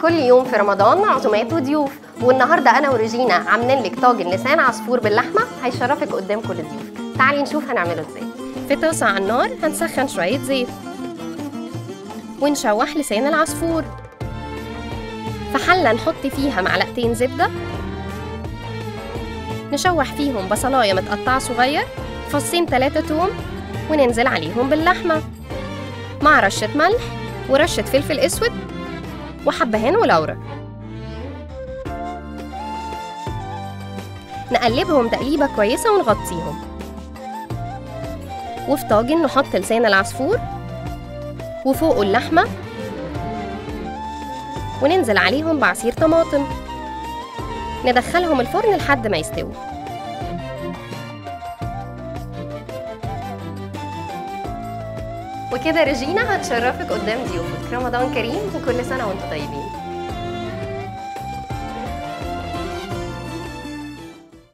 كل يوم في رمضان عزومات وضيوف، والنهارده انا وريجينا عاملين لك طاجن لسان عصفور باللحمه هيشرفك قدام كل ضيوف. تعالي نشوف هنعمله ازاي. في طاسه على النار هنسخن شويه زيت ونشوح لسان العصفور. في حله نحط فيها معلقتين زبده، نشوح فيهم بصلايه متقطعه صغير، فصين 3 توم، وننزل عليهم باللحمه مع رشه ملح ورشه فلفل اسود وحبهان ولورا. نقلبهم تقليبه كويسه ونغطيهم. وفي طاجن نحط لسان العصفور وفوقه اللحمه، وننزل عليهم بعصير طماطم. ندخلهم الفرن لحد ما يستووا. وكده ريجينا هتشرفك قدام ضيوفك. رمضان كريم وكل سنه وانتم طيبين.